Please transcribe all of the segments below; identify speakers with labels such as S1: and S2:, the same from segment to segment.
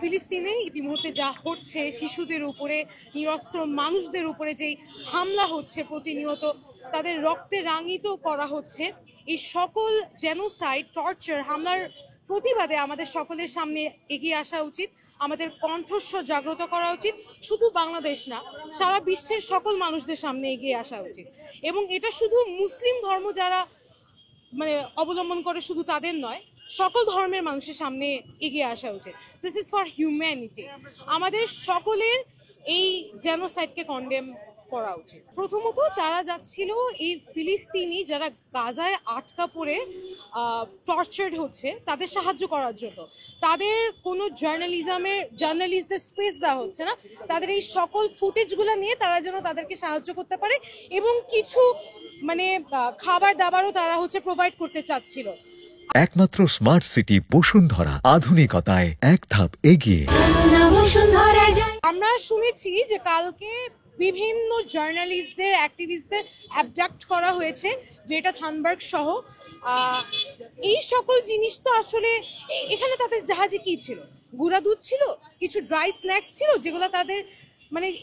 S1: ফিলিস্তিনে ইতিমধ্যে যা হচ্ছে, শিশুদের উপরে, নিরস্ত্র মানুষদের উপরে যেই হামলা হচ্ছে প্রতিনিয়ত, তাদের রক্তে রাঙিত করা হচ্ছে, এই সকল জেনোসাইড, টর্চার, হামলার প্রতিবাদে আমাদের সকলের সামনে এগিয়ে আসা উচিত, আমাদের কণ্ঠস্বর জাগ্রত করা উচিত। শুধু বাংলাদেশ না, সারা বিশ্বের সকল মানুষদের সামনে এগিয়ে আসা উচিত। এবং এটা শুধু মুসলিম ধর্ম যারা অবলম্বন করে শুধু তাদের নয়, সকল ধর্মের মানুষের সামনে এগিয়ে আসা উচিত। This is for humanity. আমাদের সকলের এই জেনোসাইডকে কন্ডেম করা উচিত। প্রথমত তারা যাচ্ছিল এই ফিলিস্তিনি যারা গাজায় আটকা পড়ে টর্চার্ড হচ্ছে তাদের সাহায্য করার জন্য। তাদের কোনো জার্নালিস্টদের স্পেস দেওয়া হচ্ছে না। তাদের এই সকল ফুটেজগুলো নিয়ে তারা যেন তাদেরকে সাহায্য করতে পারে এবং কিছু খাবার দাবারও তারা প্রোভাইড করতে চাচ্ছিল।
S2: একমাত্র স্মার্ট সিটি বসুন্ধরা, আধুনিকতায় এক ধাপ এগিয়ে।
S1: আমরা শুনেছি যে কালকে বিভিন্ন জার্নালিস্টদের, অ্যাক্টিভিস্টদের অ্যাবডাক্ট করা হয়েছে, গ্রেটা থানবার্গ সহ। এই সকল জিনিস তো আসলে এখানে তাদের জাহাজে কি ছিল? গুঁড়া দুধ ছিল, কিছু ড্রাই স্ন্যাক্স ছিল, যেগুলো তাদের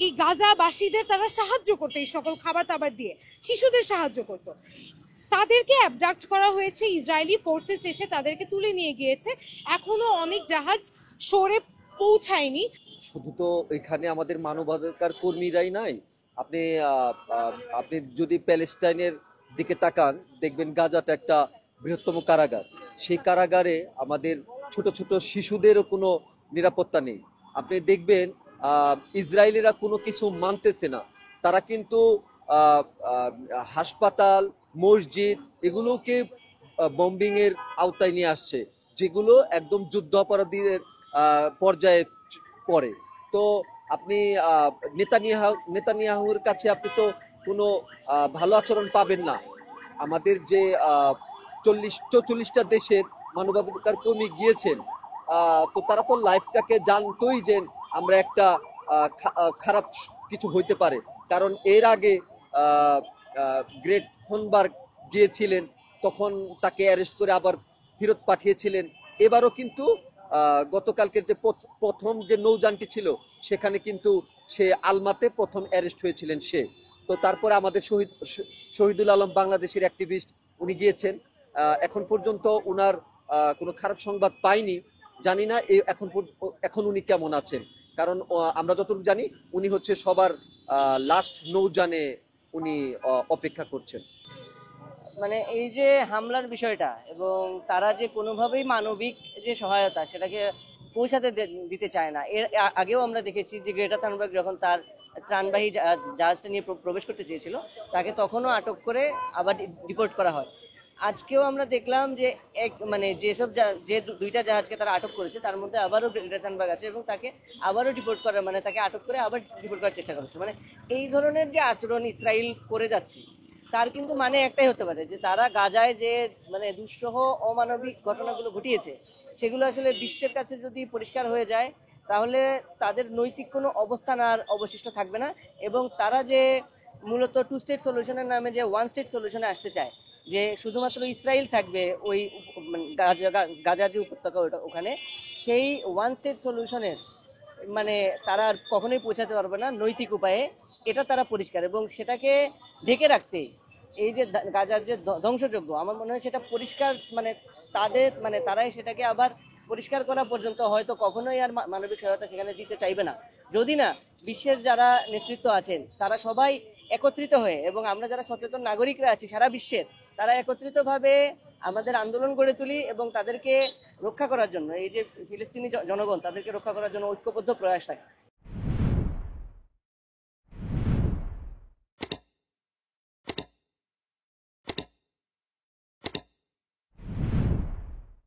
S1: এই গাজাবাসীদের তারা সাহায্য করতো, এই সকল খাবার দাবার দিয়ে শিশুদের সাহায্য করতো। তাদেরকে অ্যাবডাক্ট করা হয়েছে, ইসরায়েলি ফোর্সেস এসে তাদেরকে তুলে নিয়ে গিয়েছে। এখনো অনেক জাহাজ সরে পৌঁছায়নি।
S3: শুধু তো এখানে আমাদের মানবাধিকার কর্মীরাই নাই। আপনি যদি প্যালেস্টাইনের দিকে তাকান, দেখবেন গাজাটা একটা বৃহত্তম কারাগার। সেই কারাগারে আমাদের ছোট ছোট শিশুদেরও কোনো নিরাপত্তা নেই। আপনি দেখবেন ইসরায়েলিরা কোনো কিছু মানতেছে না। তারা কিন্তু হাসপাতাল, মসজিদ এগুলোকে বম্বিং এর আওতায় নিয়ে আসছে, যেগুলো একদম যুদ্ধ অপরাধীদের পর্যায়ে পড়ে। তো আপনি নেতানিয়াহুর কাছে আপনি তো কোনো ভালো আচরণ পাবেন না। আমাদের যে 44টা দেশের মানবাধিকার কর্মী গিয়েছেন, তো তারা তো লাইফটাকে জানতোই যে আমরা একটা খারাপ কিছু হইতে পারে। কারণ এর আগে গ্রেট থনবার্গ গিয়েছিলেন, তখন তাকে অ্যারেস্ট করে আবার ফেরত পাঠিয়েছিলেন। এবারও কিন্তু গতকালকের যে প্রথম যে নৌযানটি ছিল, সেখানে কিন্তু সে আলমাতে প্রথম অ্যারেস্ট হয়েছিলেন সে। তো তারপরে আমাদের শহীদুল আলম বাংলাদেশের অ্যাক্টিভিস্ট, উনি গিয়েছেন। এখন পর্যন্ত উনার কোনো খারাপ সংবাদ পাইনি। জানি না এখন উনি কেমন আছেন, কারণ আমরা যতটুকু জানি উনি হচ্ছে সবার লাস্ট নৌযানে উনি অপেক্ষা করছেন।
S4: এই যে হামলার বিষয়টা এবং তারা যে কোনোভাবেই মানবিক যে সহায়তা সেটাকে পৌঁছাতে দিতে চায় না। এর আগেও আমরা দেখেছি যে গ্রেটা থানবার্গ যখন তার ত্রাণবাহী জাহাজটা নিয়ে প্রবেশ করতে চেয়েছিল, তাকে তখনও আটক করে আবার ডিপোর্ট করা হয়। আজকেও আমরা দেখলাম যে যেসব যে দুইটা জাহাজকে তারা আটক করেছে তার মধ্যে আবারও গ্রেটা থানবার্গ আছে এবং তাকে আবারও ডিপোর্ট করা তাকে আটক করে আবার ডিপোর্ট করার চেষ্টা করছে। এই ধরনের যে আচরণ ইসরায়েল করে যাচ্ছে, তার কিন্তু একটাই হতে পারে যে তারা গাজায় যে দুঃসহ অমানবিক ঘটনাগুলো ঘটিয়েছে, সেগুলো আসলে বিশ্বের কাছে যদি পরিষ্কার হয়ে যায়, তাহলে তাদের নৈতিক কোনো অবস্থান আর অবশিষ্ট থাকবে না। এবং তারা যে মূলত টু স্টেট সলিউশনের নামে যে ওয়ান স্টেট সলিউশনে আসতে চায়, যে শুধুমাত্র ইসরায়েল থাকবে ওই গাজা যে উপত্যকা ওখানে, সেই ওয়ান স্টেট সলিউশনের তারা কখনোই পৌঁছাতে পারবে না নৈতিক উপায়ে। এটা তারা পরিষ্কার, এবং সেটাকে ঢেকে রাখতে এই যে গাজার যে ধ্বংসযজ্ঞ, আমার মনে হয় সেটা পরিষ্কার তাদের তারাই সেটাকে আবার পরিষ্কার করা পর্যন্ত হয়তো কখনোই আর মানবিক সহায়তা সেখানে দিতে চাইবে না, যদি না বিশ্বের যারা নেতৃত্ব আছেন তারা সবাই একত্রিত হয়ে, এবং আমরা যারা সচেতন নাগরিকরা আছি সারা বিশ্বের, তারা একত্রিতভাবে আমাদের আন্দোলন গড়ে তুলি এবং তাদেরকে রক্ষা করার জন্য, এই যে ফিলিস্তিনি জনগণ তাদেরকে রক্ষা করার জন্য ঐক্যবদ্ধ প্রয়াস থাকে।